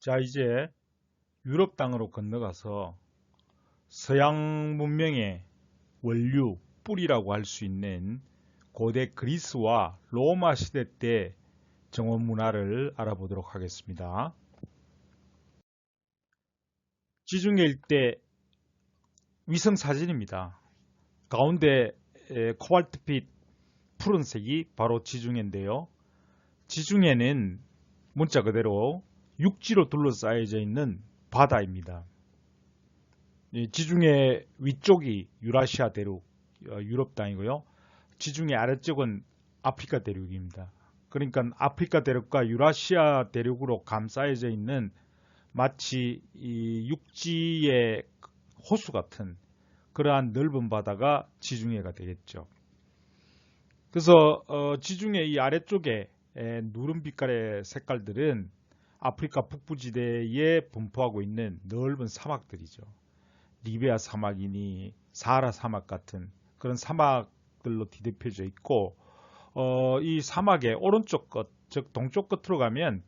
자, 이제 유럽 땅으로 건너가서 서양 문명의 원류, 뿌리라고 할 수 있는 고대 그리스와 로마 시대 때 정원 문화를 알아보도록 하겠습니다. 지중해 일대 위성 사진입니다. 가운데 코발트빛 푸른색이 바로 지중해인데요. 지중해는 문자 그대로 육지로 둘러싸여져 있는 바다입니다. 지중해 위쪽이 유라시아 대륙, 유럽 땅이고요. 지중해 아래쪽은 아프리카 대륙입니다. 그러니까 아프리카 대륙과 유라시아 대륙으로 감싸여져 있는 마치 이 육지의 호수 같은 그러한 넓은 바다가 지중해가 되겠죠. 그래서 지중해 이 아래쪽에 누른 빛깔의 색깔들은 아프리카 북부지대에 분포하고 있는 넓은 사막들이죠. 리비아 사막이니 사하라 사막 같은 그런 사막들로 뒤덮여져 있고 이 사막의 오른쪽 끝, 즉 동쪽 끝으로 가면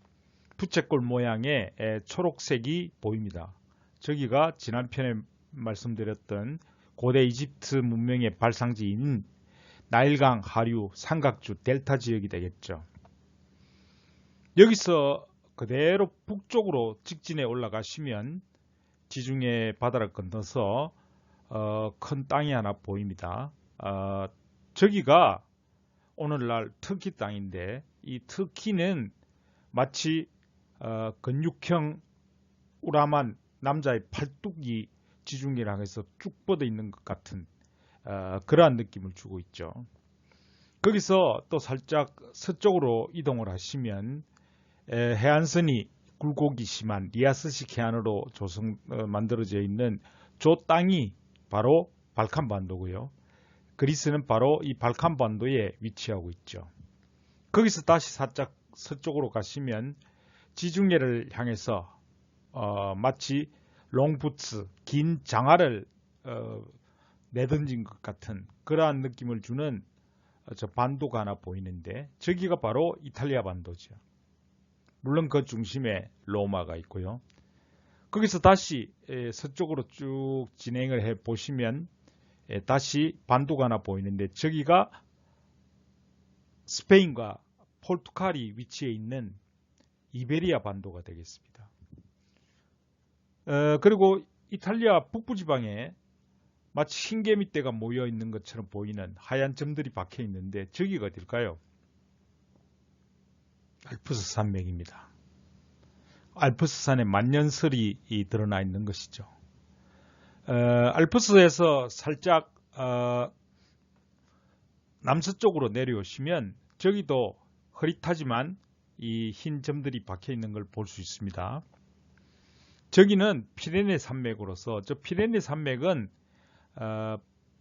부채꼴 모양의 초록색이 보입니다. 저기가 지난 편에 말씀드렸던 고대 이집트 문명의 발상지인 나일강 하류 삼각주 델타 지역이 되겠죠. 여기서 그대로 북쪽으로 직진해 올라가시면 지중해 바다를 건너서 큰 땅이 하나 보입니다. 저기가 오늘날 터키 땅인데 이 터키는 마치 근육형 우람한 남자의 팔뚝이 지중해를 향해서 쭉 뻗어 있는 것 같은 그러한 느낌을 주고 있죠. 거기서 또 살짝 서쪽으로 이동을 하시면 해안선이 굴곡이 심한 리아스식 해안으로 만들어져 있는 저 땅이 바로 발칸반도고요. 그리스는 바로 이 발칸반도에 위치하고 있죠. 거기서 다시 살짝 서쪽으로 가시면 지중해를 향해서 마치 롱부츠, 긴 장화를 내던진 것 같은 그러한 느낌을 주는 저 반도가 하나 보이는데 저기가 바로 이탈리아 반도죠. 물론 그 중심에 로마가 있고요. 거기서 다시 서쪽으로 쭉 진행을 해 보시면 다시 반도가 하나 보이는데 저기가 스페인과 포르투갈이 위치해 있는 이베리아 반도가 되겠습니다. 그리고 이탈리아 북부지방에 마치 흰개미떼가 모여 있는 것처럼 보이는 하얀 점들이 박혀 있는데 저기가 어딜까요? 알프스 산맥입니다. 알프스 산에 만년설이 드러나 있는 것이죠. 알프스에서 살짝 남서쪽으로 내려오시면 저기도 흐릿하지만 이 흰 점들이 박혀 있는 걸 볼 수 있습니다. 저기는 피레네 산맥으로서 저 피레네 산맥은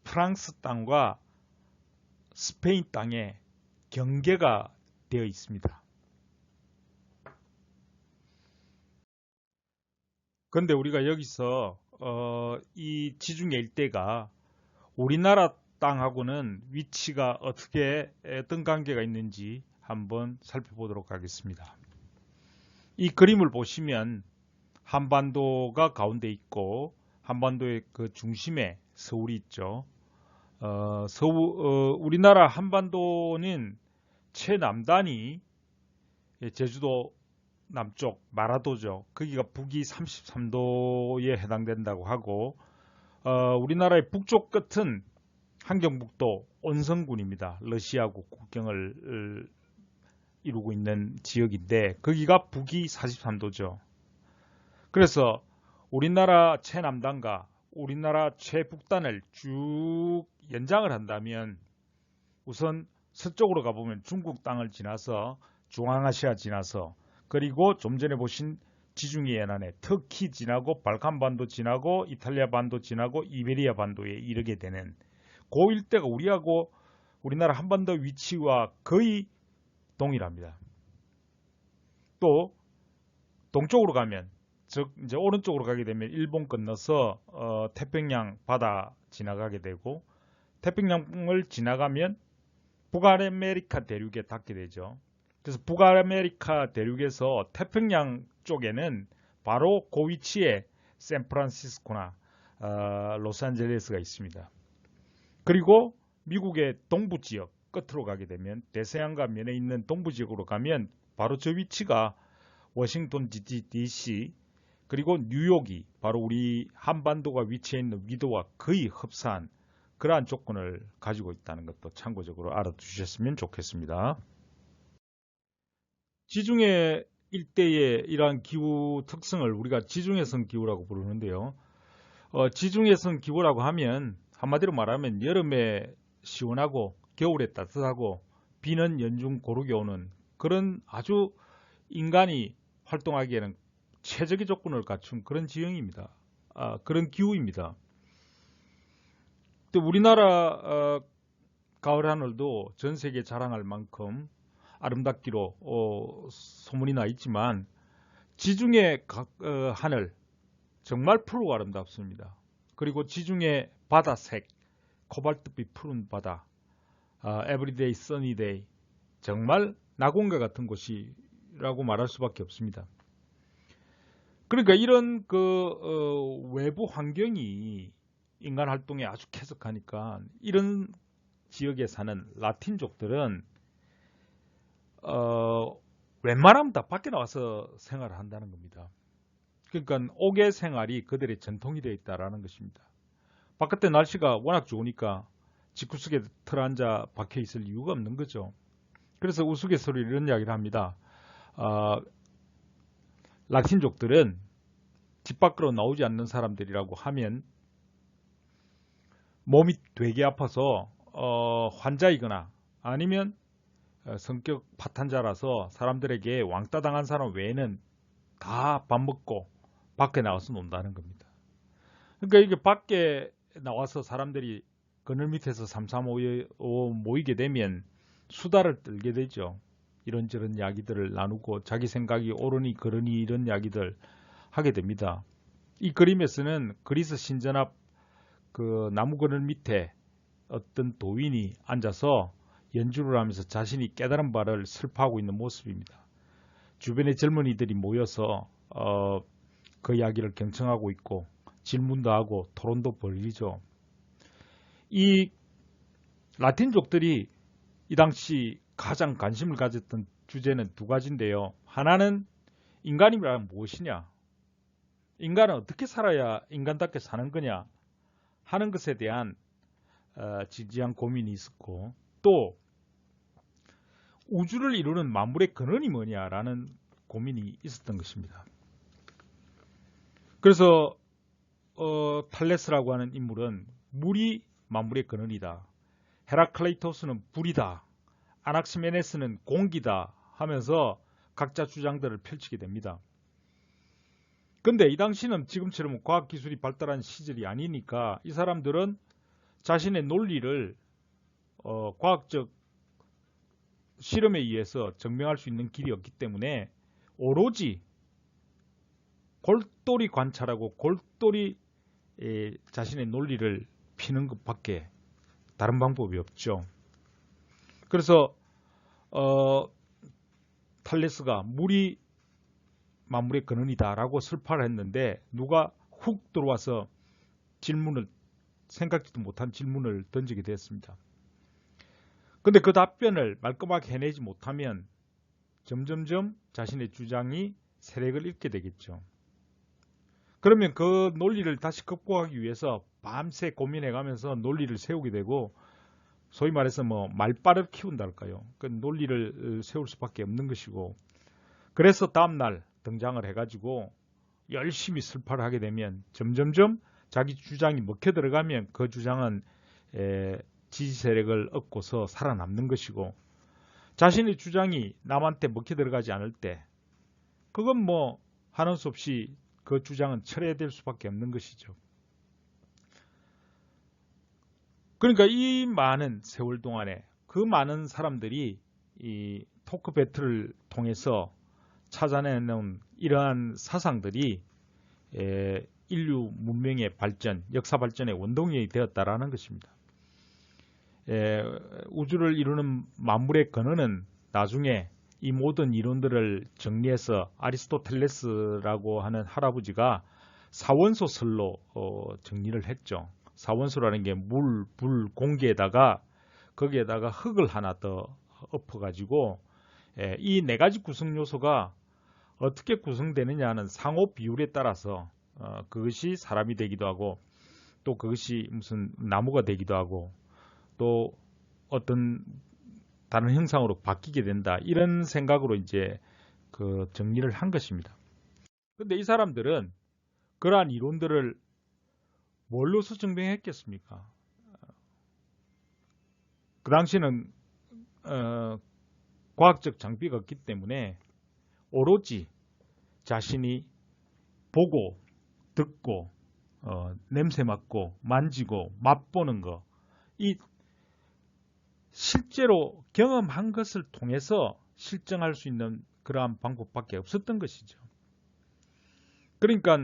프랑스 땅과 스페인 땅의 경계가 되어 있습니다. 그런데 우리가 여기서 이 지중해 일대가 우리나라 땅하고는 위치가 어떤 관계가 있는지 한번 살펴보도록 하겠습니다. 이 그림을 보시면 한반도가 가운데 있고 한반도의 그 중심에 서울이 있죠. 우리나라 한반도는 최남단이 제주도 남쪽 마라도죠. 거기가 북위 33도에 해당된다고 하고 우리나라의 북쪽 끝은 한경북도 온성군입니다. 러시아국 국경을 이루고 있는 지역인데 거기가 북위 43도죠. 그래서 우리나라 최남단과 우리나라 최북단을 쭉 연장을 한다면 우선 서쪽으로 가보면 중국 땅을 지나서 중앙아시아 지나서 그리고 좀 전에 보신 지중해 연안에 터키 지나고 발칸반도 지나고 이탈리아 반도 지나고 이베리아 반도에 이르게 되는 그 일대가 우리나라 한반도 위치와 거의 동일합니다. 또 동쪽으로 가면 즉 이제 오른쪽으로 가게 되면 일본 건너서 태평양 바다 지나가게 되고 태평양을 지나가면 북아메리카 대륙에 닿게 되죠. 그래서 북아메리카 대륙에서 태평양 쪽에는 바로 그 위치에 샌프란시스코나 로스앤젤레스가 있습니다. 그리고 미국의 동부 지역 끝으로 가게 되면 대서양과 면에 있는 동부 지역으로 가면 바로 저 위치가 워싱턴 DC 그리고 뉴욕이 바로 우리 한반도가 위치해 있는 위도와 거의 흡사한 그러한 조건을 가지고 있다는 것도 참고적으로 알아두셨으면 좋겠습니다. 지중해 일대의 이러한 기후 특성을 우리가 지중해성 기후라고 부르는데요. 지중해성 기후라고 하면 한마디로 말하면 여름에 시원하고 겨울에 따뜻하고 비는 연중 고르게 오는 그런 아주 인간이 활동하기에는 최적의 조건을 갖춘 그런 지형입니다. 그런 기후입니다. 또 우리나라 가을 하늘도 전 세계에 자랑할 만큼 아름답기로 소문이 나 있지만 지중해 하늘 정말 푸르고 아름답습니다. 그리고 지중해 바다색 코발트빛 푸른 바다 everyday sunny day 정말 낙원과 같은 곳이라고 말할 수밖에 없습니다. 그러니까 이런 외부 환경이 인간 활동에 아주 쾌적하니까 이런 지역에 사는 라틴족들은 웬만하면 다 밖에 나와서 생활을 한다는 겁니다. 그러니까 옥외 생활이 그들의 전통이 되어 있다는 것입니다. 바깥에 날씨가 워낙 좋으니까 집구석에 틀어앉아 박혀 있을 이유가 없는 거죠. 그래서 우스갯소리로 이런 이야기를 합니다. 라틴족들은 집 밖으로 나오지 않는 사람들이라고 하면 몸이 되게 아파서 환자이거나 아니면 성격 파탄자라서 사람들에게 왕따 당한 사람 외에는 다 밥 먹고 밖에 나와서 논다는 겁니다. 그러니까 이게 밖에 나와서 사람들이 그늘 밑에서 삼삼오오 모이게 되면 수다를 떨게 되죠. 이런저런 이야기들을 나누고 자기 생각이 옳으니 그러니 이런 이야기들 하게 됩니다. 이 그림에서는 그리스 신전 앞 그 나무 그늘 밑에 어떤 도인이 앉아서 연주를 하면서 자신이 깨달은 바를 슬퍼하고 있는 모습입니다. 주변에 젊은이들이 모여서 그 이야기를 경청하고 있고 질문도 하고 토론도 벌이죠. 이 라틴족들이 이 당시 가장 관심을 가졌던 주제는 두 가지인데요. 하나는 인간이란 무엇이냐? 인간은 어떻게 살아야 인간답게 사는 거냐? 하는 것에 대한 진지한 고민이 있었고 또 우주를 이루는 만물의 근원이 뭐냐라는 고민이 있었던 것입니다. 그래서 탈레스라고 하는 인물은 물이 만물의 근원이다. 헤라클레이토스는 불이다. 아낙시메네스는 공기다 하면서 각자 주장들을 펼치게 됩니다. 근데 이 당시는 지금처럼 과학기술이 발달한 시절이 아니니까 이 사람들은 자신의 논리를 과학적 실험에 의해서 증명할 수 있는 길이 없기 때문에 오로지 골똘히 관찰하고 골똘히 자신의 논리를 피는 것밖에 다른 방법이 없죠. 그래서 탈레스가 물이 만물의 근원이다 라고 설파를 했는데 누가 훅 들어와서 생각지도 못한 질문을 던지게 됐습니다. 근데 그 답변을 말끔하게 해내지 못하면 점점점 자신의 주장이 세력을 잃게 되겠죠. 그러면 그 논리를 다시 극복하기 위해서 밤새 고민해가면서 논리를 세우게 되고 소위 말해서 말빨을 키운달까요. 그 논리를 세울 수밖에 없는 것이고 그래서 다음날 등장을 해가지고 열심히 설파를 하게 되면 점점점 자기 주장이 먹혀 들어가면 그 주장은 지지 세력을 얻고서 살아남는 것이고 자신의 주장이 남한테 먹혀 들어가지 않을 때 그건 하는 수 없이 그 주장은 철회될 수밖에 없는 것이죠. 그러니까 이 많은 세월 동안에 그 많은 사람들이 이 토크 배틀을 통해서 찾아내는 이러한 사상들이 인류 문명의 발전, 역사 발전의 원동력이 되었다라는 것입니다. 우주를 이루는 만물의 근원은 나중에 이 모든 이론들을 정리해서 아리스토텔레스라고 하는 할아버지가 사원소설로 정리를 했죠. 사원소라는 게 물, 불, 공기에다가 거기에다가 흙을 하나 더 엎어가지고 이 네 가지 구성 요소가 어떻게 구성되느냐 하는 상호 비율에 따라서 그것이 사람이 되기도 하고 또 그것이 무슨 나무가 되기도 하고 또 어떤 다른 형상으로 바뀌게 된다. 이런 생각으로 이제 그 정리를 한 것입니다. 근데 이 사람들은 그러한 이론들을 뭘로서 증명했겠습니까? 그 당시는 과학적 장비가 없기 때문에 오로지 자신이 보고 듣고 냄새 맡고 만지고 맛보는 거, 이 실제로 경험한 것을 통해서 실증할 수 있는 그러한 방법밖에 없었던 것이죠. 그러니까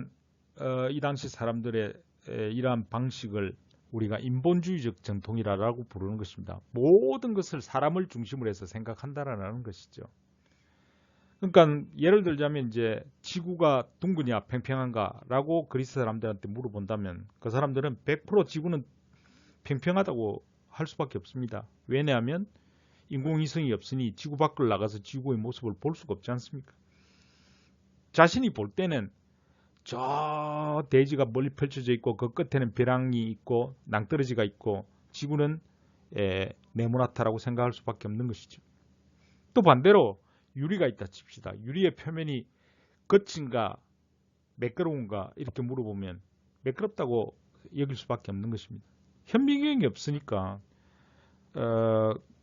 이 당시 사람들의 이러한 방식을 우리가 인본주의적 전통이라고 부르는 것입니다. 모든 것을 사람을 중심으로 해서 생각한다라는 것이죠. 그러니까 예를 들자면 이제 지구가 둥그냐 평평한가라고 그리스 사람들한테 물어본다면 그 사람들은 100% 지구는 평평하다고 할 수밖에 없습니다. 왜냐하면 인공위성이 없으니 지구 밖을 나가서 지구의 모습을 볼 수가 없지 않습니까? 자신이 볼 때는 저 대지가 멀리 펼쳐져 있고 그 끝에는 벼랑이 있고 낭떠러지가 있고 지구는 네모나타라고 생각할 수밖에 없는 것이죠. 또 반대로 유리가 있다 칩시다. 유리의 표면이 거친가 매끄러운가 이렇게 물어보면 매끄럽다고 여길 수밖에 없는 것입니다. 현미경이 없으니까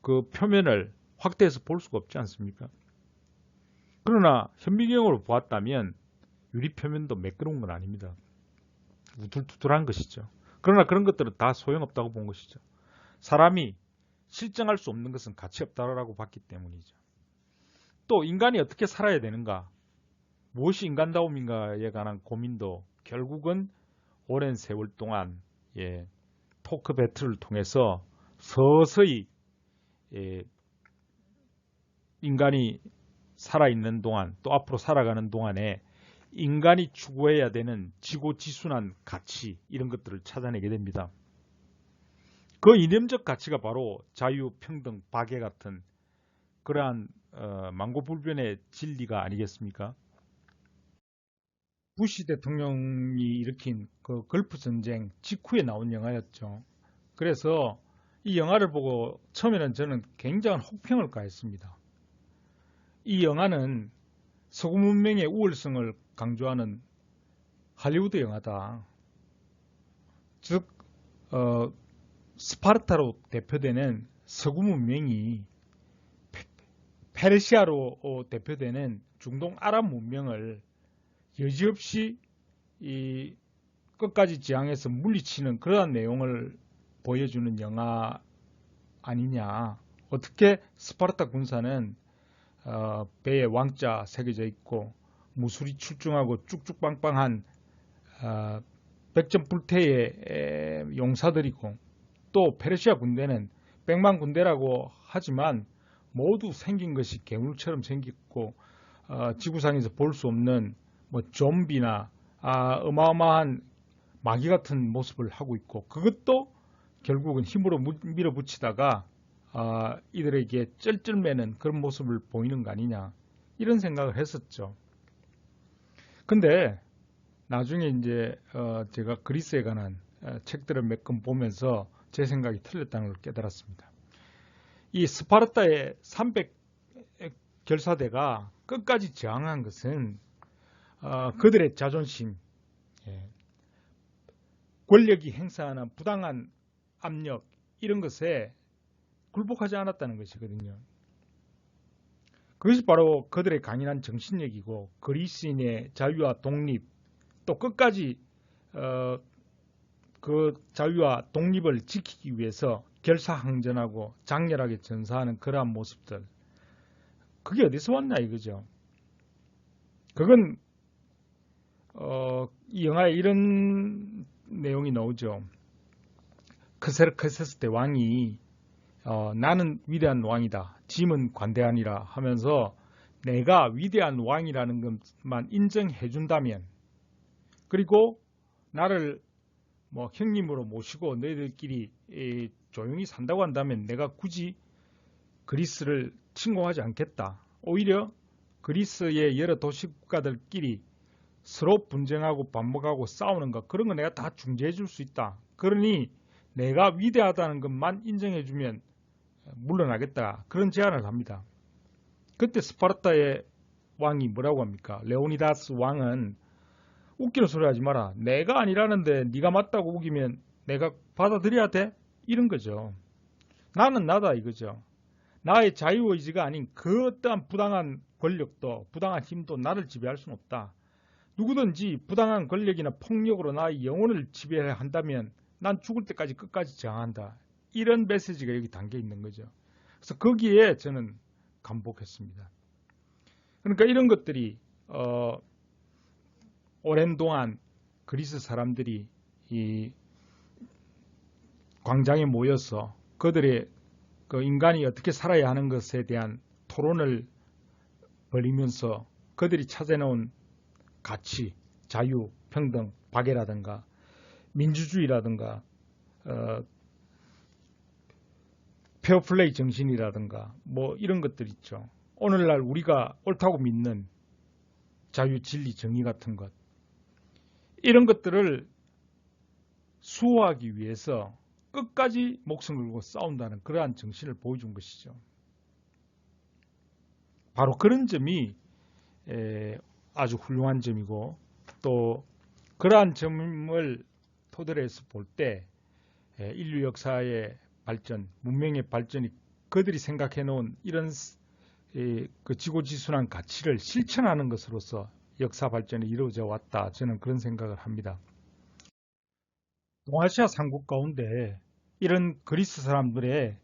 그 표면을 확대해서 볼 수가 없지 않습니까? 그러나 현미경으로 보았다면 유리 표면도 매끄러운 건 아닙니다. 우둘투둘한 것이죠. 그러나 그런 것들은 다 소용없다고 본 것이죠. 사람이 실증할 수 없는 것은 가치 없다라고 봤기 때문이죠. 또 인간이 어떻게 살아야 되는가, 무엇이 인간다움인가에 관한 고민도 결국은 오랜 세월 동안 토크 배틀을 통해서 서서히 인간이 살아있는 동안 또 앞으로 살아가는 동안에 인간이 추구해야 되는 지고지순한 가치 이런 것들을 찾아내게 됩니다. 그 이념적 가치가 바로 자유, 평등, 박애 같은 그러한 만고불변의 진리가 아니겠습니까? 부시 대통령이 일으킨 그 걸프 전쟁 직후에 나온 영화였죠. 그래서 이 영화를 보고 처음에는 저는 굉장한 혹평을 가했습니다. 이 영화는 서구 문명의 우월성을 강조하는 할리우드 영화다. 즉 스파르타로 대표되는 서구 문명이 페르시아로 대표되는 중동 아랍 문명을 여지없이 끝까지 지향해서 물리치는 그러한 내용을 보여주는 영화 아니냐. 어떻게 스파르타 군사는 배에 왕자 새겨져 있고 무술이 출중하고 쭉쭉빵빵한 백전불태의 용사들이고 또 페르시아 군대는 백만 군대라고 하지만 모두 생긴 것이 괴물처럼 생겼고 지구상에서 볼 수 없는 뭐 좀비나 어마어마한 마귀 같은 모습을 하고 있고 그것도 결국은 힘으로 밀어붙이다가 이들에게 쩔쩔매는 그런 모습을 보이는 거 아니냐 이런 생각을 했었죠. 근데 나중에 이제 제가 그리스에 관한 책들을 몇 권 보면서 제 생각이 틀렸다는 걸 깨달았습니다. 이 스파르타의 300 결사대가 끝까지 저항한 것은 그들의 자존심, 권력이 행사하는 부당한 압력 이런 것에 굴복하지 않았다는 것이거든요. 그것이 바로 그들의 강인한 정신력이고 그리스인의 자유와 독립 또 끝까지 그 자유와 독립을 지키기 위해서 결사항전하고 장렬하게 전사하는 그러한 모습들 그게 어디서 왔냐 이거죠. 그건 이 영화에 이런 내용이 나오죠. 크세르크세스 대왕이 나는 위대한 왕이다. 짐은 관대하니라 하면서 내가 위대한 왕이라는 것만 인정해 준다면, 그리고 나를 뭐 형님으로 모시고 너희들끼리 조용히 산다고 한다면 내가 굳이 그리스를 침공하지 않겠다. 오히려 그리스의 여러 도시 국가들끼리 서로 분쟁하고 반목하고 싸우는 것, 그런 거 내가 다 중재해 줄 수 있다. 그러니 내가 위대하다는 것만 인정해 주면 물러나겠다. 그런 제안을 합니다. 그때 스파르타의 왕이 뭐라고 합니까? 레오니다스 왕은 웃기는 소리 하지 마라. 내가 아니라는데 네가 맞다고 우기면 내가 받아들여야 돼? 이런 거죠. 나는 나다 이거죠. 나의 자유의지가 아닌 그 어떠한 부당한 권력도 부당한 힘도 나를 지배할 수는 없다. 누구든지 부당한 권력이나 폭력으로 나의 영혼을 지배한다면 난 죽을 때까지 끝까지 저항한다. 이런 메시지가 여기 담겨 있는 거죠. 그래서 거기에 저는 감복했습니다. 그러니까 이런 것들이 오랜 동안 그리스 사람들이 이 광장에 모여서 그들의 그 인간이 어떻게 살아야 하는 것에 대한 토론을 벌이면서 그들이 찾아놓은 가치, 자유, 평등, 박애라든가 민주주의라든가 페어플레이 정신이라든가 뭐 이런 것들 있죠. 오늘날 우리가 옳다고 믿는 자유, 진리, 정의 같은 것, 이런 것들을 수호하기 위해서 끝까지 목숨을 걸고 싸운다는 그러한 정신을 보여준 것이죠. 바로 그런 점이 아주 훌륭한 점이고, 또 그러한 점을 토대로 해서 볼 때 인류 역사의 발전, 문명의 발전이 그들이 생각해 놓은 이런 그 지고지순한 가치를 실천하는 것으로서 역사 발전이 이루어져 왔다. 저는 그런 생각을 합니다. 동아시아 삼국 가운데 이런 그리스 사람들의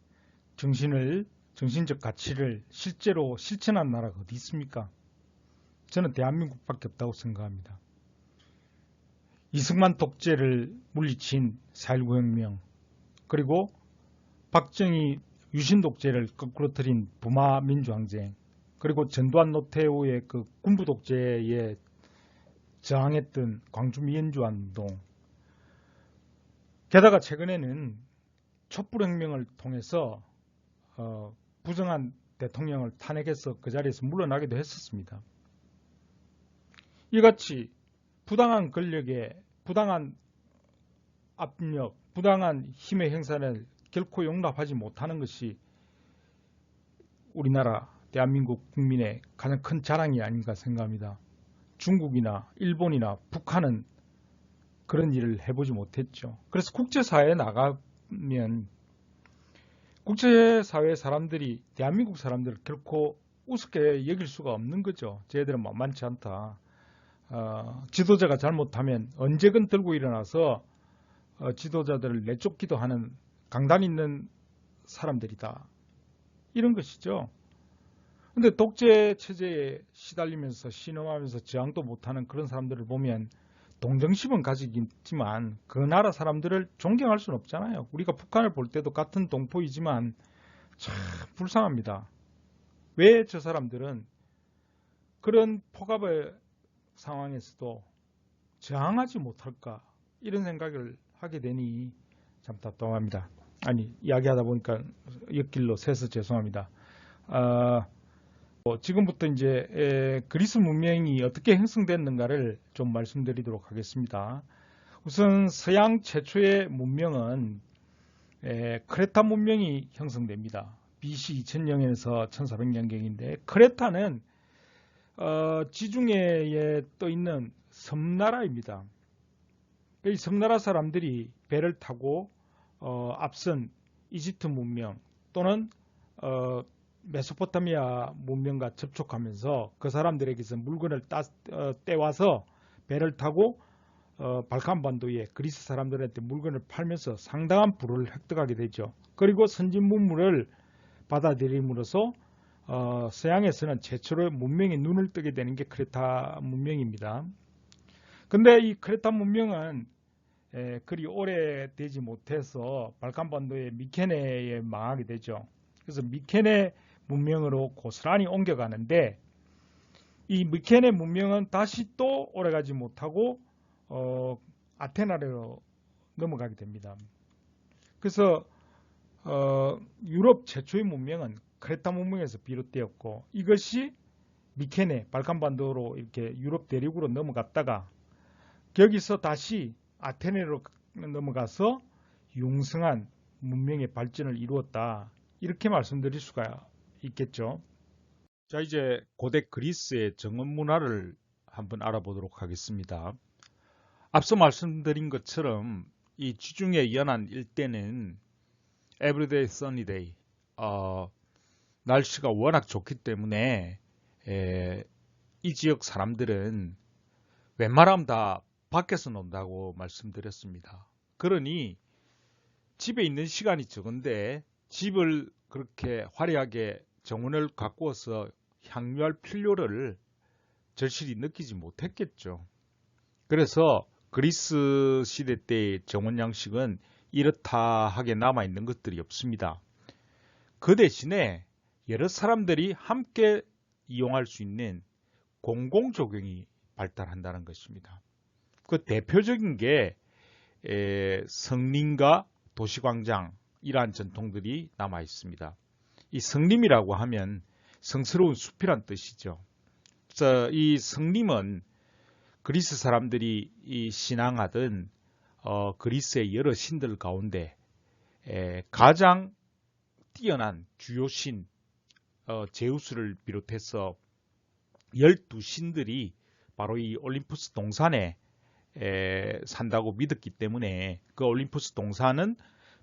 정신적 가치를 실제로 실천한 나라가 어디 있습니까? 저는 대한민국밖에 없다고 생각합니다. 이승만 독재를 물리친 4.19 혁명, 그리고 박정희 유신 독재를 거꾸로 틀인 부마 민주항쟁, 그리고 전두환 노태우의 그 군부 독재에 저항했던 광주 미연주환 운동, 게다가 최근에는 촛불혁명을 통해서 부정한 대통령을 탄핵해서 그 자리에서 물러나기도 했었습니다. 이같이 부당한 권력에 부당한 압력, 부당한 힘의 행사를 결코 용납하지 못하는 것이 우리나라 대한민국 국민의 가장 큰 자랑이 아닌가 생각합니다. 중국이나 일본이나 북한은 그런 일을 해보지 못했죠. 그래서 국제사회에 나가면 국제사회 사람들이 대한민국 사람들을 결코 우습게 여길 수가 없는 거죠. 쟤들은 만만치 않다. 지도자가 잘못하면 언제건 들고 일어나서 지도자들을 내쫓기도 하는 강단 있는 사람들이다. 이런 것이죠. 근데 독재 체제에 시달리면서 신음하면서 저항도 못하는 그런 사람들을 보면 동정심은 가지겠지만 그 나라 사람들을 존경할 수는 없잖아요. 우리가 북한을 볼 때도 같은 동포이지만 참 불쌍합니다. 왜 저 사람들은 그런 폭압의 상황에서도 저항하지 못할까, 이런 생각을 하게 되니 참 답답합니다. 아니, 이야기하다 보니까 옆길로 새서 죄송합니다. 지금부터 이제 그리스 문명이 어떻게 형성됐는가를 좀 말씀드리도록 하겠습니다. 우선 서양 최초의 문명은 크레타 문명이 형성됩니다. BC 2000년에서 1400년경인데, 크레타는 지중해에 떠 있는 섬나라입니다. 이 섬나라 사람들이 배를 타고 앞선 이집트 문명 또는 메소포타미아 문명과 접촉하면서 그 사람들에게서 물건을 떼와서 배를 타고 발칸반도에 그리스 사람들한테 물건을 팔면서 상당한 부를 획득하게 되죠. 그리고 선진 문물을 받아들임으로써 서양에서는 최초로 문명의 눈을 뜨게 되는 게 크레타 문명입니다. 근데 이 크레타 문명은 그리 오래되지 못해서 발칸반도의 미케네에 망하게 되죠. 그래서 미케네 문명으로 고스란히 옮겨가는데, 이 미케네 문명은 다시 또 오래가지 못하고 아테나로 넘어가게 됩니다. 그래서 유럽 최초의 문명은 크레타 문명에서 비롯되었고 이것이 미케네 발칸반도로 이렇게 유럽 대륙으로 넘어갔다가 여기서 다시 아테네로 넘어가서 융성한 문명의 발전을 이루었다. 이렇게 말씀드릴 수가 있겠죠. 자, 이제 고대 그리스의 정원 문화를 한번 알아보도록 하겠습니다. 앞서 말씀드린 것처럼 이 지중해 연안 일대는 everyday sunny day, 날씨가 워낙 좋기 때문에 이 지역 사람들은 웬만하면 다 밖에서 논다고 말씀드렸습니다. 그러니 집에 있는 시간이 적은데 집을 그렇게 화려하게 정원을 가꾸어서 향유할 필요를 절실히 느끼지 못했겠죠. 그래서 그리스 시대 때의 정원 양식은 이렇다 하게 남아있는 것들이 없습니다. 그 대신에 여러 사람들이 함께 이용할 수 있는 공공조경이 발달한다는 것입니다. 그 대표적인 게 성림과 도시광장 이러한 전통들이 남아 있습니다. 이 성림이라고 하면 성스러운 숲이란 뜻이죠. 그래서 이 성림은 그리스 사람들이 신앙하던 그리스의 여러 신들 가운데 가장 뛰어난 주요 신 제우스를 비롯해서 12신들이 바로 이 올림푸스 동산에 산다고 믿었기 때문에 그 올림푸스 동산은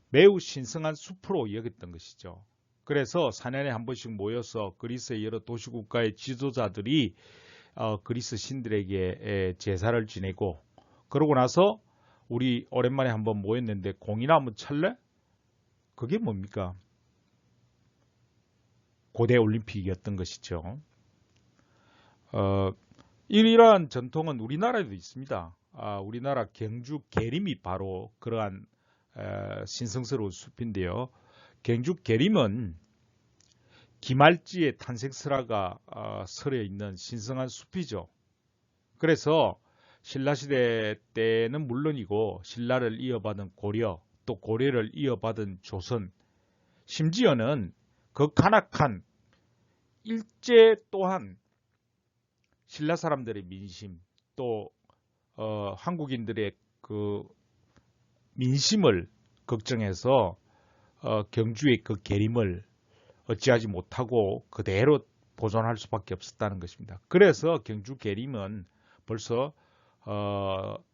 매우 신성한 숲으로 여겼던 것이죠. 그래서 4년에 한 번씩 모여서 그리스의 여러 도시국가의 지도자들이 그리스 신들에게 제사를 지내고 그러고 나서 우리 오랜만에 한번 모였는데 공이나 한번 찰래? 그게 뭡니까? 고대 올림픽이었던 것이죠. 이러한 전통은 우리나라에도 있습니다. 우리나라 경주 계림이 바로 그러한 신성스러운 숲인데요. 경주 계림은 기말지의 탄생설화가 서려 있는 신성한 숲이죠. 그래서 신라시대 때는 물론이고 신라를 이어받은 고려, 또 고려를 이어받은 조선, 심지어는 그 간악한 일제 또한 신라 사람들의 민심, 또 한국인들의 그 민심을 걱정해서 경주의 그 계림을 어찌하지 못하고 그대로 보존할 수밖에 없었다는 것입니다. 그래서 경주 계림은 벌써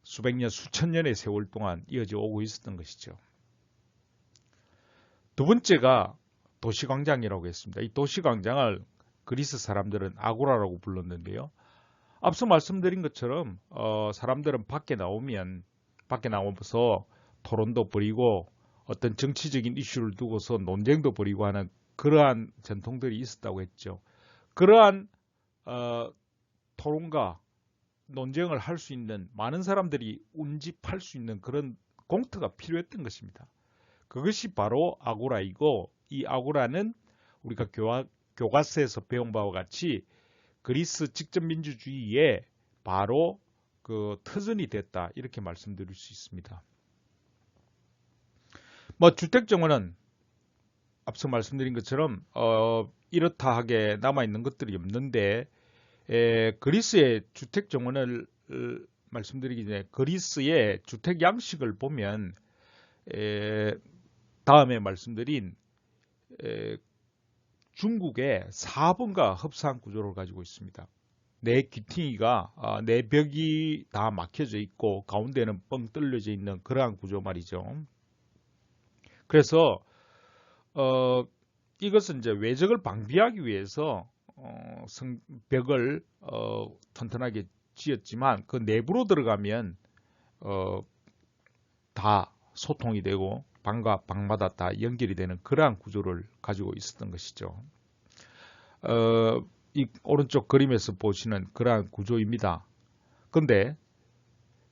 수백 년, 수천 년의 세월 동안 이어져 오고 있었던 것이죠. 두 번째가 도시광장이라고 했습니다. 이 도시광장을 그리스 사람들은 아고라라고 불렀는데요. 앞서 말씀드린 것처럼 사람들은 밖에 나오면서 토론도 벌이고 어떤 정치적인 이슈를 두고서 논쟁도 벌이고 하는 그러한 전통들이 있었다고 했죠. 그러한 토론과 논쟁을 할 수 있는 많은 사람들이 운집할 수 있는 그런 공터가 필요했던 것입니다. 그것이 바로 아고라이고 이 아고라는 우리가 교과서에서 배운 바와 같이 그리스 직접민주주의의 바로 그 터전이 됐다 이렇게 말씀드릴 수 있습니다. 주택정원은 앞서 말씀드린 것처럼 이렇다 하게 남아있는 것들이 없는데 그리스의 주택정원을 말씀드리기 전에 그리스의 주택 양식을 보면 다음에 말씀드린 중국의 4번과 흡사한 구조를 가지고 있습니다. 네 귀퉁이가 네 벽이 다 막혀져 있고 가운데는 뻥 뚫려져 있는 그러한 구조 말이죠. 그래서 이것은 이제 외적을 방비하기 위해서 벽을 튼튼하게 지었지만 그 내부로 들어가면 다 소통이 되고 방과 방마다 다 연결이 되는 그러한 구조를 가지고 있었던 것이죠. 이 오른쪽 그림에서 보시는 그러한 구조입니다. 근데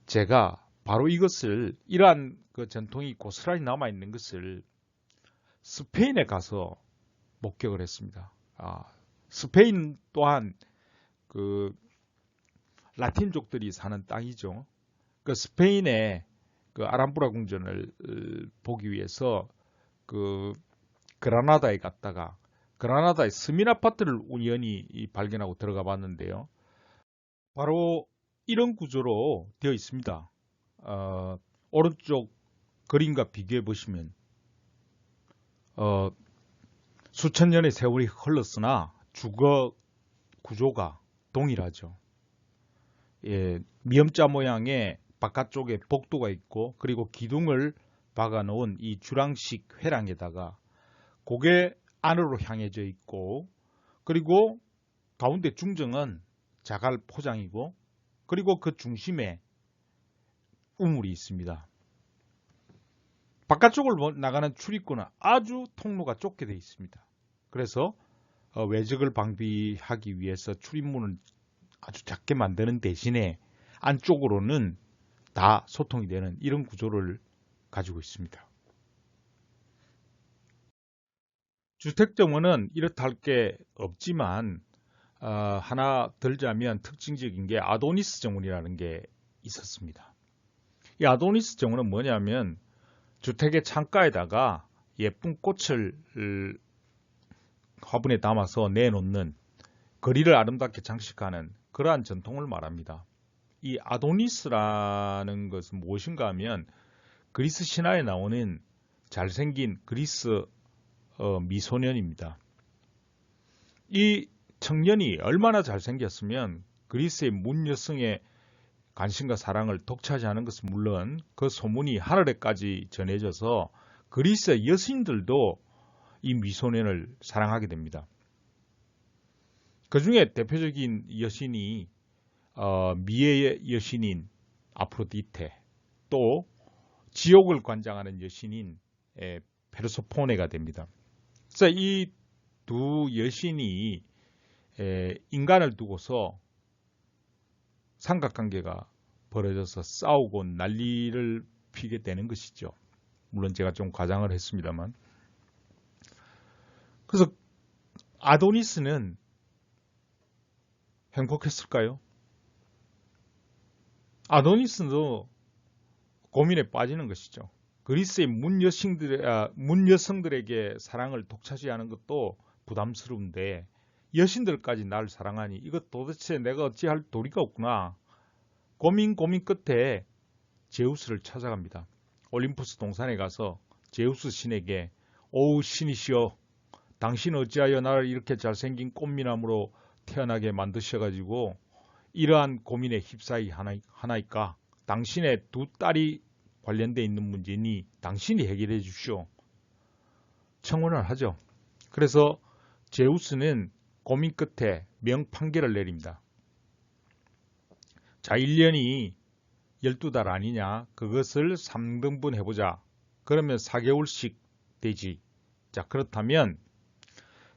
제가 바로 이것을 이러한 그 전통이 고스란히 남아있는 것을 스페인에 가서 목격을 했습니다. 스페인 또한 그 라틴족들이 사는 땅이죠. 그 스페인의 그 아람브라 궁전을 보기 위해서 그 그라나다에 갔다가 그라나다의 스민 아파트를 우연히 발견하고 들어가 봤는데요. 바로 이런 구조로 되어 있습니다. 오른쪽 그림과 비교해 보시면 수천 년의 세월이 흘렀으나 주거 구조가 동일하죠. 예, 미음자 모양의 바깥쪽에 복도가 있고 그리고 기둥을 박아 놓은 이 주랑식 회랑에다가 고개 안으로 향해져 있고 그리고 가운데 중정은 자갈 포장이고 그리고 그 중심에 우물이 있습니다. 바깥쪽을 나가는 출입구는 아주 통로가 좁게 되어 있습니다. 그래서 외적을 방비하기 위해서 출입문을 아주 작게 만드는 대신에 안쪽으로는 다 소통이 되는 이런 구조를 가지고 있습니다. 주택정원은 이렇다 할 게 없지만 하나 들자면 특징적인 게 아도니스 정원이라는 게 있었습니다. 이 아도니스 정원은 뭐냐면 주택의 창가에다가 예쁜 꽃을 화분에 담아서 내놓는 거리를 아름답게 장식하는 그러한 전통을 말합니다. 이 아도니스라는 것은 무엇인가 하면 그리스 신화에 나오는 잘생긴 그리스 미소년입니다. 이 청년이 얼마나 잘생겼으면 그리스의 문 여성의 관심과 사랑을 독차지하는 것은 물론 그 소문이 하늘에까지 전해져서 그리스의 여신들도 이 미소년을 사랑하게 됩니다. 그 중에 대표적인 여신이 미의 여신인 아프로디테, 또 지옥을 관장하는 여신인 페르소포네가 됩니다. 그래서 이 두 여신이 인간을 두고서 삼각관계가 벌어져서 싸우고 난리를 피게 되는 것이죠. 물론 제가 좀 과장을 했습니다만. 그래서 아도니스는 행복했을까요? 아도니스도 고민에 빠지는 것이죠. 그리스의 문 여성들에게 사랑을 독차지하는 것도 부담스러운데 여신들까지 나를 사랑하니 이것 도대체 내가 어찌할 도리가 없구나. 고민 끝에 제우스를 찾아갑니다. 올림푸스 동산에 가서 제우스 신에게 오우 신이시여, 당신 어찌하여 나를 이렇게 잘생긴 꽃미남으로 태어나게 만드셔가지고 이러한 고민에 휩싸이 하나이까. 당신의 두 딸이 관련되어 있는 문제니 당신이 해결해 주시오. 청혼을 하죠. 그래서 제우스는 고민 끝에 명판결을 내립니다. 자, 1년이 12달 아니냐? 그것을 3등분 해보자. 그러면 4개월씩 되지. 자, 그렇다면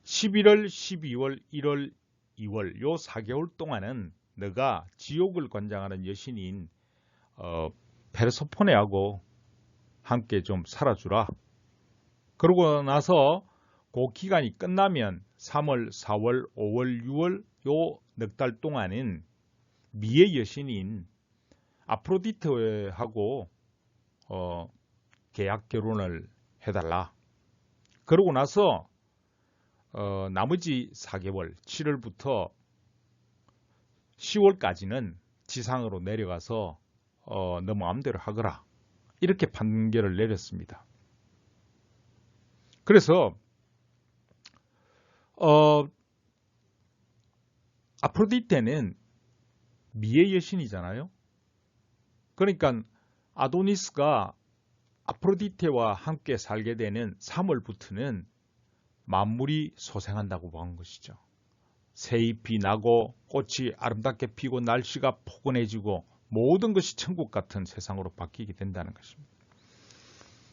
11월, 12월, 1월, 2월 요 4개월 동안은 너가 지옥을 관장하는 여신인 페르소포네하고 함께 좀 살아주라. 그러고 나서 그 기간이 끝나면 3월, 4월, 5월, 6월 요 넉 달 동안은 미의 여신인 아프로디테하고 계약 결혼을 해달라. 그러고 나서 나머지 4개월, 7월부터 10월까지는 지상으로 내려가서 너 마음대로 하거라. 이렇게 판결을 내렸습니다. 그래서 아프로디테는 미의 여신이잖아요. 그러니까 아도니스가 아프로디테와 함께 살게 되는 3월부터는 만물이 소생한다고 본 것이죠. 새잎이 나고 꽃이 아름답게 피고 날씨가 포근해지고 모든 것이 천국 같은 세상으로 바뀌게 된다는 것입니다.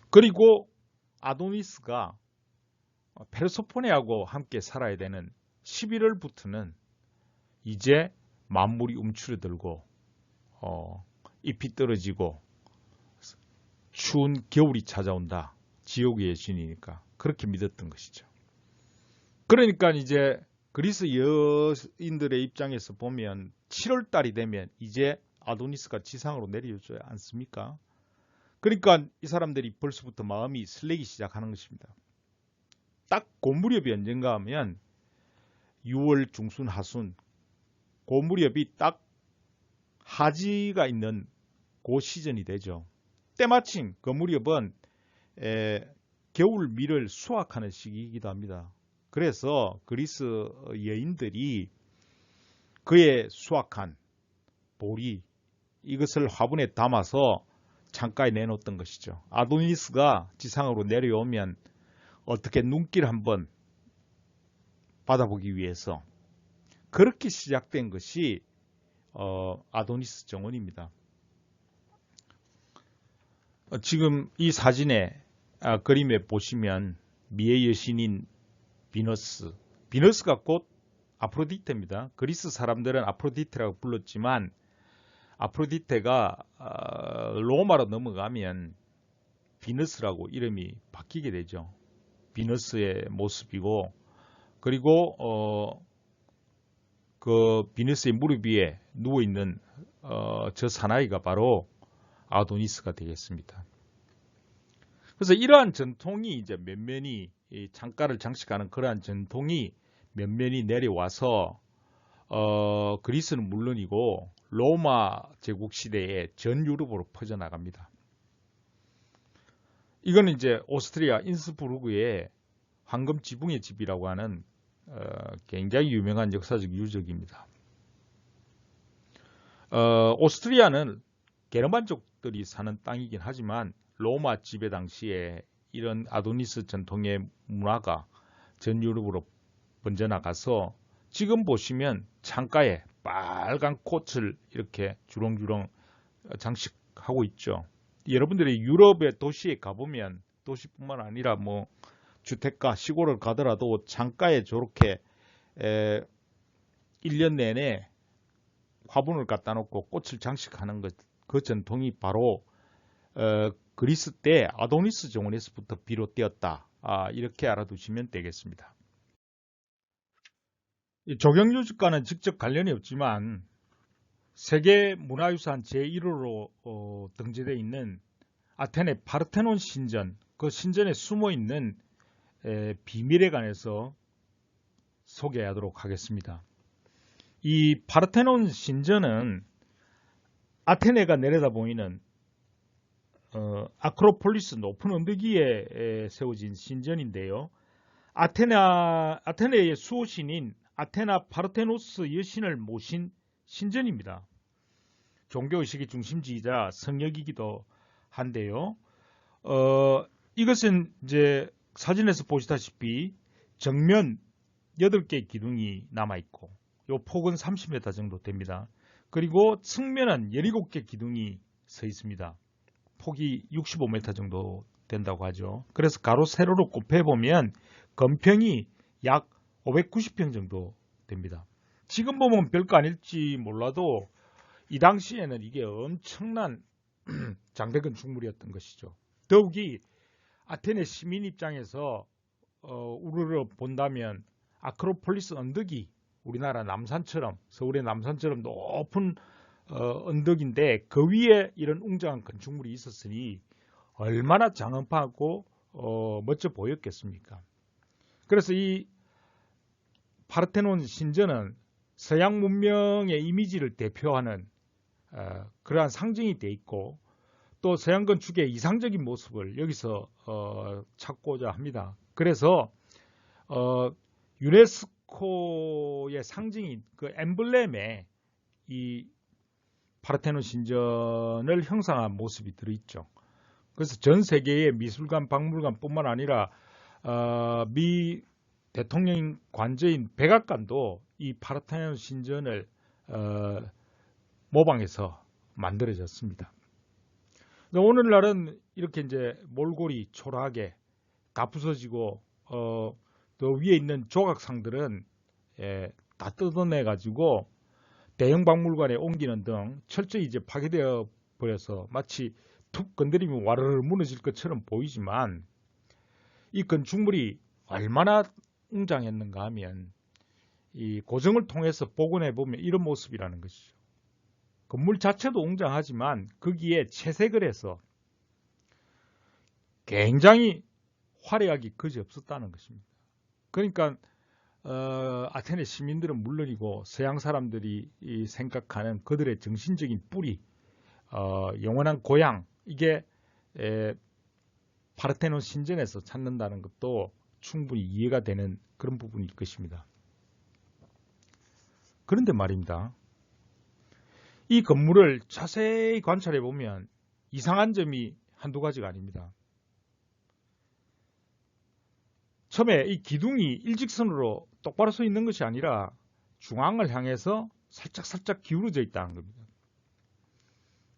그리고 아도니스가 페르소포네하고 함께 살아야 되는 11월부터는 이제 만물이 움츠러들고 잎이 떨어지고 추운 겨울이 찾아온다. 지옥의 여신이니까 그렇게 믿었던 것이죠. 그러니까 이제 그리스 여인들의 입장에서 보면 7월 달이 되면 이제 아도니스가 지상으로 내려줘야 않습니까? 그러니까 이 사람들이 벌써부터 마음이 설레기 시작하는 것입니다. 딱 그 무렵이 언젠가 하면 6월 중순 하순 그 무렵이 딱 하지가 있는 그 시즌이 되죠. 때마침 그 무렵은 겨울 밀을 수확하는 시기이기도 합니다. 그래서 그리스 여인들이 그의 수확한 보리 이것을 화분에 담아서 창가에 내놓았던 것이죠. 아도니스가 지상으로 내려오면 어떻게 눈길 한번 받아보기 위해서 그렇게 시작된 것이 아도니스 정원입니다. 지금 이 사진에 그림에 보시면 미의 여신인 비너스가 곧 아프로디테입니다. 그리스 사람들은 아프로디테라고 불렀지만 아프로디테가 로마로 넘어가면 비너스라고 이름이 바뀌게 되죠. 비너스의 모습이고 그리고 그 비너스의 무릎 위에 누워있는 저 사나이가 바로 아도니스가 되겠습니다. 그래서 이러한 전통이 이제 면면이 창가를 장식하는 그러한 전통이 면면이 내려와서 그리스는 물론이고 로마 제국 시대에 전 유럽으로 퍼져나갑니다. 이거는 이제 오스트리아 인스부르크의 황금 지붕의 집이라고 하는 굉장히 유명한 역사적 유적입니다. 오스트리아는 게르만족들이 사는 땅이긴 하지만 로마 지배 당시에 이런 아도니스 전통의 문화가 전 유럽으로 번져나가서 지금 보시면 창가에 빨간 꽃을 이렇게 주렁주렁 장식하고 있죠. 여러분들이 유럽의 도시에 가보면 도시뿐만 아니라 뭐 주택가 시골을 가더라도 창가에 저렇게 1년 내내 화분을 갖다 놓고 꽃을 장식하는 그 전통이 바로 그리스 때 아도니스 정원에서부터 비롯되었다. 이렇게 알아두시면 되겠습니다. 조경유적과는 직접 관련이 없지만 세계문화유산 제1호로 등재되어 있는 아테네 파르테논 신전, 그 신전에 숨어있는 비밀에 관해서 소개하도록 하겠습니다. 이 파르테논 신전은 아테네가 내려다 보이는 아크로폴리스 높은 언덕 위에 세워진 신전인데요. 아테네의 수호신인 아테나 파르테노스 여신을 모신 신전입니다. 종교의식의 중심지이자 성역이기도 한데요. 이것은 이제 사진에서 보시다시피 정면 8개의 기둥이 남아있고 요 폭은 30m 정도 됩니다. 그리고 측면은 17개 기둥이 서 있습니다. 폭이 65m 정도 된다고 하죠. 그래서 가로 세로로 곱해보면 건평이 약 590평 정도 됩니다. 지금 보면 별거 아닐지 몰라도 이 당시에는 이게 엄청난 장대 건축물이었던 것이죠. 더욱이 아테네 시민 입장에서 우르르 본다면 아크로폴리스 언덕이 우리나라 남산처럼 서울의 남산처럼 높은 언덕인데 그 위에 이런 웅장한 건축물이 있었으니 얼마나 장엄하고 멋져 보였겠습니까? 그래서 이 파르테논 신전은 서양 문명의 이미지를 대표하는 그러한 상징이 돼 있고 또 서양 건축의 이상적인 모습을 여기서 찾고자 합니다. 그래서 유네스코의 상징인 그 엠블렘에 이 파르테논 신전을 형상한 모습이 들어있죠. 그래서 전 세계의 미술관, 박물관뿐만 아니라 미 대통령 관저인 백악관도 이 파르테논 신전을 모방해서 만들어졌습니다. 오늘날은 이렇게 이제 몰골이 초라하게 다 부서지고 또 위에 있는 조각상들은 다 뜯어내 가지고 대형 박물관에 옮기는 등 철저히 이제 파괴되어 버려서 마치 툭 건드리면 와르르 무너질 것처럼 보이지만 이 건축물이 얼마나 웅장했는가 하면 이 고정을 통해서 복원해 보면 이런 모습이라는 것이죠. 건물 자체도 웅장하지만 거기에 채색을 해서 굉장히 화려하기 그지없었다는 것입니다. 그러니까 아테네 시민들은 물론이고 서양 사람들이 생각하는 그들의 정신적인 뿌리, 영원한 고향, 이게 파르테논 신전에서 찾는다는 것도 충분히 이해가 되는 그런 부분일 것입니다. 그런데 말입니다. 이 건물을 자세히 관찰해 보면 이상한 점이 한두 가지가 아닙니다. 처음에 이 기둥이 일직선으로 똑바로 서 있는 것이 아니라 중앙을 향해서 살짝 기울어져 있다는 겁니다.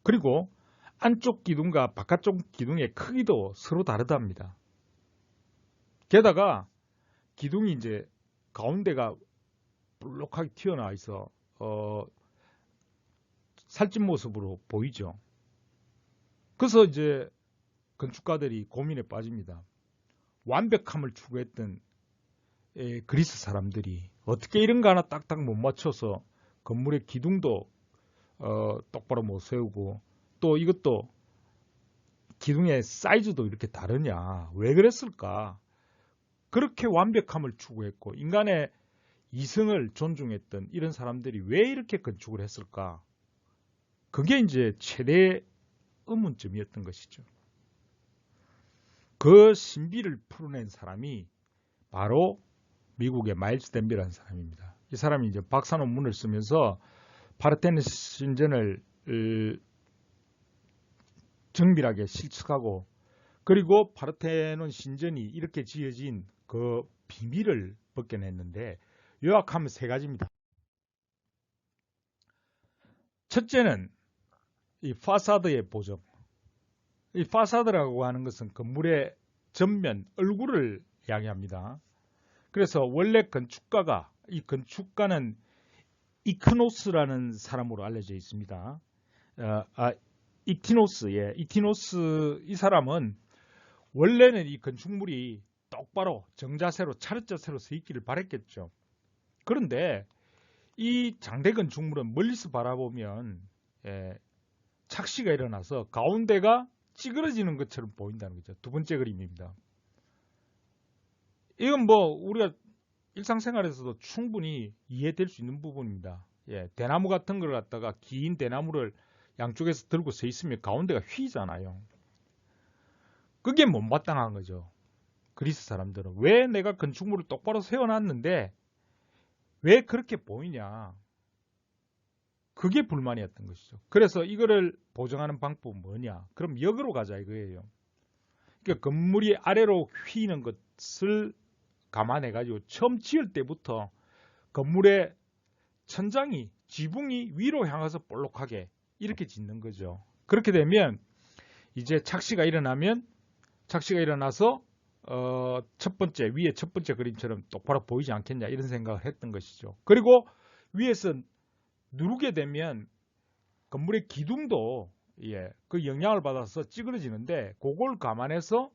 그리고 안쪽 기둥과 바깥쪽 기둥의 크기도 서로 다르답니다. 게다가 기둥이 이제 가운데가 볼록하게 튀어나와 있어 살찐 모습으로 보이죠. 그래서 이제 건축가들이 고민에 빠집니다. 완벽함을 추구했던 그리스 사람들이 어떻게 이런 거 하나 딱딱 못 맞춰서 건물의 기둥도 똑바로 못 세우고 또 이것도 기둥의 사이즈도 이렇게 다르냐, 왜 그랬을까? 그렇게 완벽함을 추구했고 인간의 이성을 존중했던 이런 사람들이 왜 이렇게 건축을 했을까? 그게 이제 최대 의문점이었던 것이죠. 그 신비를 풀어낸 사람이 바로 미국의 마일스 댐비라는 사람입니다. 이 사람이 이제 박사 논문을 쓰면서 파르테논 신전을 정밀하게 실측하고 그리고 파르테논 신전이 이렇게 지어진 그 비밀을 벗겨냈는데 요약하면 세 가지입니다. 첫째는 이 파사드의 보정. 이 파사드라고 하는 것은 건물의 전면, 얼굴을 이야기합니다. 그래서 원래 건축가가, 이 건축가는 이크노스라는 사람으로 알려져 있습니다. 이티노스, 이 사람은 원래는 이 건축물이 똑바로 정자세로 차렷자세로 서 있기를 바랬겠죠. 그런데 이 장대 건축물은 멀리서 바라보면 착시가 일어나서 가운데가 찌그러지는 것처럼 보인다는 거죠. 두 번째 그림입니다. 이건 뭐 우리가 일상생활에서도 충분히 이해될 수 있는 부분입니다. 대나무 같은 걸 갖다가 긴 대나무를 양쪽에서 들고 서 있으면 가운데가 휘잖아요. 그게 못마땅한 거죠. 그리스 사람들은 왜 내가 건축물을 똑바로 세워놨는데 왜 그렇게 보이냐. 그게 불만이었던 것이죠. 그래서 이거를 보정하는 방법은 뭐냐. 그럼 역으로 가자 이거예요. 그러니까 건물이 아래로 휘는 것을 감안해가지고 처음 지을 때부터 건물의 천장이 지붕이 위로 향해서 볼록하게 이렇게 짓는 거죠. 그렇게 되면 이제 착시가 일어나서 첫 번째 위에 첫 번째 그림처럼 똑바로 보이지 않겠냐 이런 생각을 했던 것이죠. 그리고 위에서 누르게 되면 건물의 기둥도 그 영향을 받아서 찌그러지는데 그걸 감안해서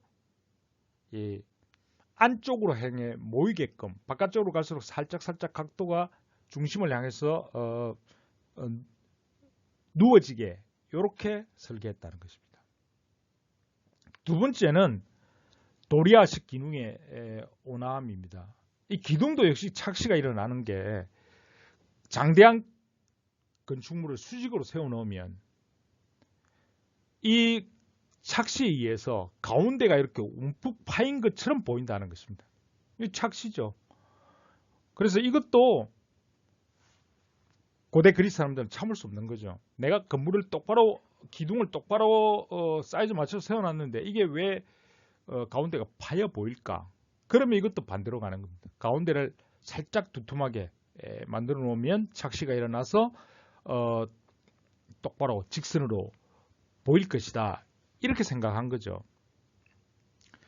안쪽으로 향해 모이게끔 바깥쪽으로 갈수록 살짝 각도가 중심을 향해서 누워지게 이렇게 설계했다는 것입니다. 두 번째는 도리아식 기둥의 온화함입니다. 이 기둥도 역시 착시가 일어나는 게 장대한 건축물을 수직으로 세워놓으면 이 착시에 의해서 가운데가 이렇게 움푹 파인 것처럼 보인다는 것입니다. 이 착시죠. 그래서 이것도 고대 그리스 사람들은 참을 수 없는 거죠. 내가 건물을 똑바로 기둥을 똑바로 사이즈 맞춰서 세워놨는데 이게 왜 가운데가 파여 보일까? 그러면 이것도 반대로 가는 겁니다. 가운데를 살짝 두툼하게 만들어 놓으면 착시가 일어나서 똑바로 직선으로 보일 것이다. 이렇게 생각한 거죠.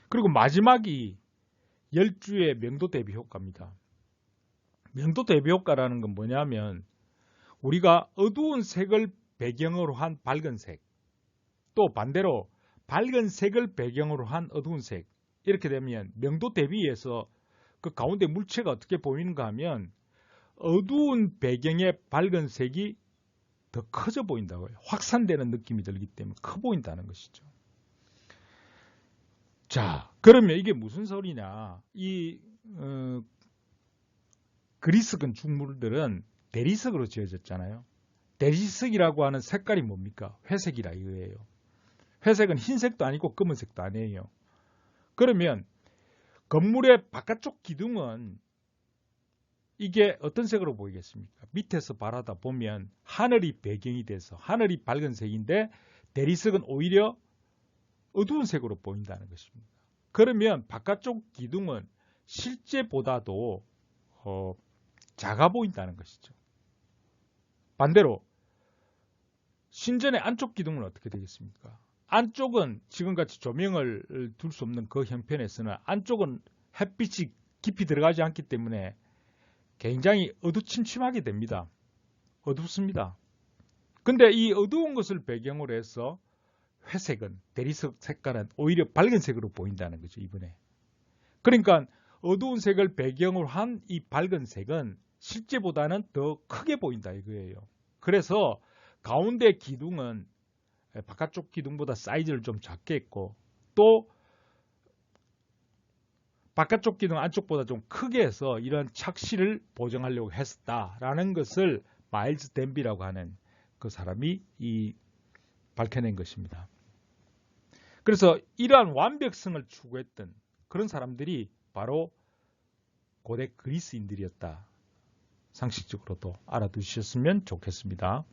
그리고 마지막이 열주의 명도 대비 효과입니다. 명도 대비 효과라는 건 뭐냐면 우리가 어두운 색을 배경으로 한 밝은 색, 또 반대로 밝은 색을 배경으로 한 어두운 색, 이렇게 되면 명도 대비해서 그 가운데 물체가 어떻게 보이는가 하면 어두운 배경의 밝은 색이 더 커져 보인다고요. 확산되는 느낌이 들기 때문에 커 보인다는 것이죠. 자, 그러면 이게 무슨 소리냐? 그리스 건축물들은 대리석으로 지어졌잖아요. 대리석이라고 하는 색깔이 뭡니까? 회색이라 이거예요. 회색은 흰색도 아니고 검은색도 아니에요. 그러면 건물의 바깥쪽 기둥은 이게 어떤 색으로 보이겠습니까? 밑에서 바라다 보면 하늘이 배경이 돼서 하늘이 밝은 색인데 대리석은 오히려 어두운 색으로 보인다는 것입니다. 그러면 바깥쪽 기둥은 실제보다도 작아 보인다는 것이죠. 반대로 신전의 안쪽 기둥은 어떻게 되겠습니까? 안쪽은 지금같이 조명을 둘 수 없는 그 형편에서는 안쪽은 햇빛이 깊이 들어가지 않기 때문에 굉장히 어두침침하게 됩니다. 어둡습니다. 근데 이 어두운 것을 배경으로 해서 회색은, 대리석 색깔은 오히려 밝은 색으로 보인다는 거죠, 이번에. 그러니까 어두운 색을 배경으로 한 이 밝은 색은 실제보다는 더 크게 보인다 이거예요. 그래서 가운데 기둥은 바깥쪽 기둥보다 사이즈를 좀 작게 했고, 또 바깥쪽 기둥 안쪽보다 좀 크게 해서 이런 착시를 보정하려고 했다라는 것을 마일즈 댄비라고 하는 그 사람이 밝혀낸 것입니다. 그래서 이러한 완벽성을 추구했던 그런 사람들이 바로 고대 그리스인들이었다. 상식적으로도 알아두셨으면 좋겠습니다.